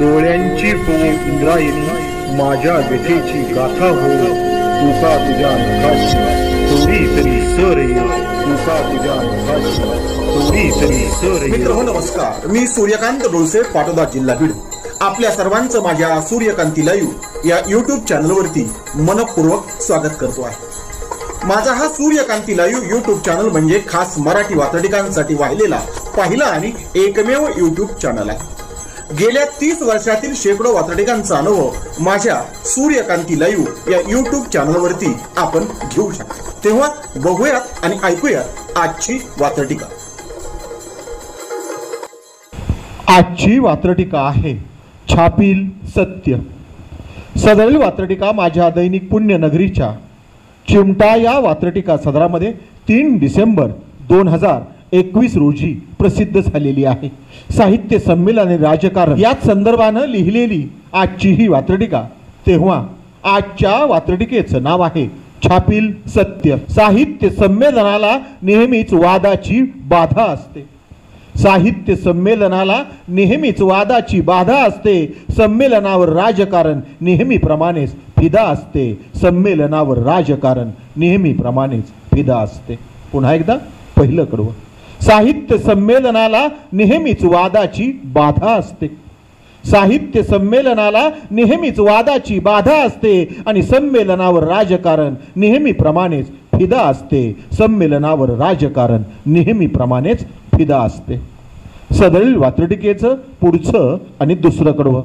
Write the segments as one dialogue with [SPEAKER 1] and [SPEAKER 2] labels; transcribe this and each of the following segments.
[SPEAKER 1] डोळ्यांची हो इंद्रायणी, माझ्या व्यथेची गाथा हो, तुका तुझ्या नखाशी थोडी तरी सर ये, तुका तुझ्या नखाशी थोडी तरी सर ये.
[SPEAKER 2] मित्र हो नमस्कार, मी सूर्यकांत डोळसे, पाटोदा, जिल्हा बीड. आपल्या सर्वांचं माझ्या सूर्यकांती लाईव्ह या यूट्यूब चॅनलवरती मनपूर्वक स्वागत करतो आहे. माझा हा सूर्यकांती लाईव्ह यूट्यूब चॅनल म्हणजे खास मराठी वात्रटिकांसाठी वाहिलेला पहिला आणि एकमेव यूट्यूब चॅनल आहे. गेल्या 30 वर्षातील शेकडो वात्रटिकांचा अनुभव माझ्या सूर्यकांती लाईव्ह या यूट्यूब चॅनलवरती आपण घेऊ शकता. तेव्हा बघूयात आणि ऐकूयात आजची वात्रटिका.
[SPEAKER 3] आजची वात्रटिका आहे छापील सत्य. सदरील वात्रटिका माझ्या दैनिक पुण्यनगरीच्या चिमटा या वात्रटिका सदरामध्ये 3 डिसेंबर 2021 रोजी प्रसिद्ध झालेली आहे. साहित्य संमेलन आणि राजकारण याच संदर्भानं लिहिलेली आजची ही वात्रटिका. तेव्हा आजच्या वात्रटिकेचं नाव आहे छापील सत्य. साहित्य संमेलनाला नेहमीच वादाची बाधा असते. साहित्य संमेलनाला नेहमीच वादाची बाधा असते. संमेलनावर राजकारण नेहमीप्रमाणेच फिदा असते. संमेलनावर राजकारण नेहमीप्रमाणेच फिदा असते. पुन्हा एकदा पहिलं कडवं. साहित्य संमेलनाला नेहमीच वादाची बाधा असते. साहित्य संमेलनाला नेहमीच वादाची बाधा असते आणि संमेलनावर राजकारण नेहमीप्रमाणेच फिदा असते. संमेलनावर राजकारण नेहमीप्रमाणेच फिदा असते. सदरील वात्रटिकेचं पुढचं आणि दुसरं कडवं.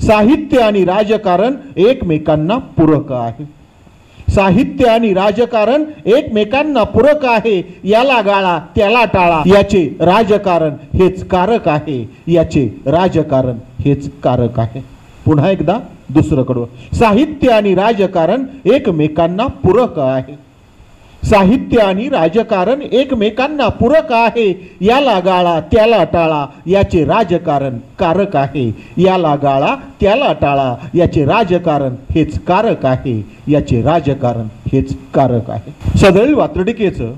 [SPEAKER 3] साहित्य आणि राजकारण एकमेकांना पूरक आहे. साहित्य आणि राजकारण एकमेकांना पूरक आहे. याला गाळा त्याला टाळा, याचे राजकारण हेच कारक आहे. याचे राजकारण हेच कारक आहे. पुन्हा एकदा दुसरं कडवं. साहित्य आणि राजकारण एकमेकांना पूरक आहे. साहित्य आणि राजकारण एकमेकांना पूरक आहे. याला गाळा त्याला टाळा, याचे राजकारण कारक आहे. याला गाळा त्याला टाळा, याचे राजकारण हेच कारक आहे. याचे राजकारण हेच कारक आहे. सदरील वात्रटिकेचं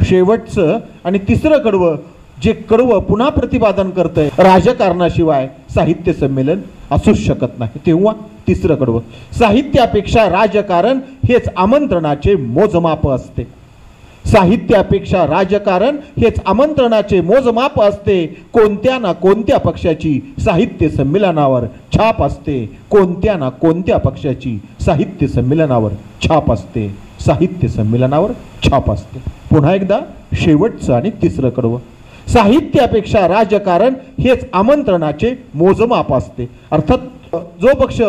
[SPEAKER 3] शेवटचं आणि तिसरं कडवं, जे कडवं पुन्हा प्रतिपादन करतंय राजकारणाशिवाय साहित्य संमेलन असूच शकत नाही. तेव्हा तिसरं कडवं. साहित्यापेक्षा राजकारण हेच आमंत्रणाचे मोजमाप असते. साहित्यापेक्षा राजकारण हेच आमंत्रणाचे मोजमाप असते. कोणत्या ना कोणत्या पक्षाची साहित्य संमेलनावर छाप असते. कोणत्या ना कोणत्या पक्षाची साहित्य संमेलनावर छाप असते. साहित्य संमेलनावर छाप असते. पुन्हा एकदा शेवटचं आणि तिसरं कडवं. साहित्यापेक्षा राजकारण हेच आमंत्रणाचे मोजमाप असते. अर्थात जो पक्ष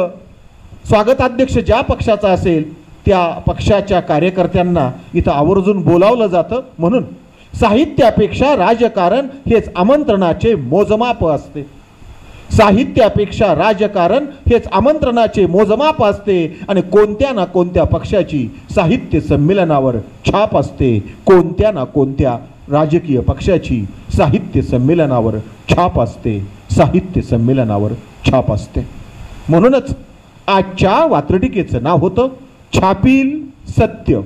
[SPEAKER 3] स्वागताध्यक्ष ज्या पक्षाचा असेल त्या पक्षाच्या कार्यकर्त्यांना इथं आवर्जून बोलावलं जातं. म्हणून साहित्यापेक्षा राजकारण हेच आमंत्रणाचे मोजमाप असते. साहित्यापेक्षा राजकारण हेच आमंत्रणाचे मोजमाप असते आणि कोणत्या ना कोणत्या पक्षाची साहित्य संमेलनावर छाप असते. कोणत्या ना कोणत्या राजकीय पक्षाची साहित्य संमेलनावर छाप असते. साहित्य संमेलनावर छाप असते. म्हणूनच आजच्या वात्रटिकेचं नाव होतं छापील सत्य.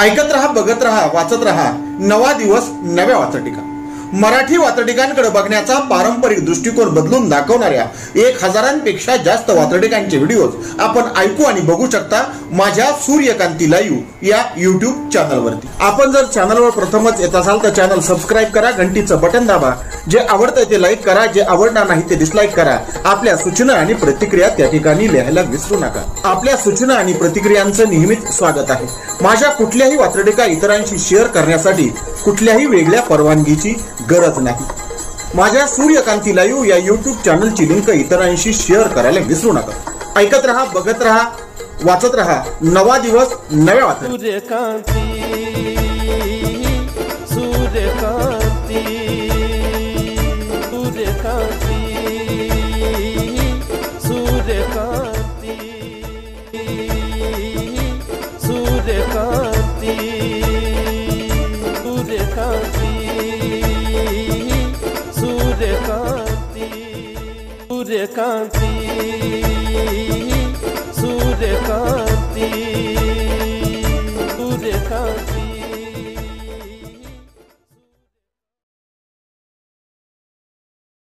[SPEAKER 2] ऐकत रहा, बघत रहा, वाचत रहा. नवा दिवस नव्या वात्रटिका. मराठी वात्रटिकांकडे बघण्याचा पारंपरिक दृष्टिकोन बदलून दाखवणाऱ्या 1000पेक्षा जास्त वात्रटिकांचे व्हिडिओज आपण ऐकू आणि बघू शकता माझ्या सूर्यकांती लाईव्ह या यूट्यूब चॅनलवरती. आपण जर चॅनलवर प्रथमच येत असाल तर चॅनल सबस्क्राईब करा, घंटीचं बटन दाबा. जे आवडतंय ते लाईक करा, जे आवडणार नाही ते डिसलाईक करा. आपल्या सूचना आणि प्रतिक्रिया त्या ठिकाणी लिहायला विसरू नका. आपल्या सूचना आणि प्रतिक्रियांचं नेहमीच स्वागत आहे. माझ्या कुठल्याही वात्रटिका इतरांशी शेअर करण्यासाठी कुठल्याही वेगळ्या परवानगीची गरज नाही. माझ्या सूर्यकांती लाईव्ह या यूट्यूब चॅनलची लिंक इतरांशी शेअर करायला विसरू नका. ऐकत रहा, बघत रहा, वाचत रहा. नवा दिवस नव्या वात्रटिका.
[SPEAKER 4] सूर्यकांती सूर्यकांती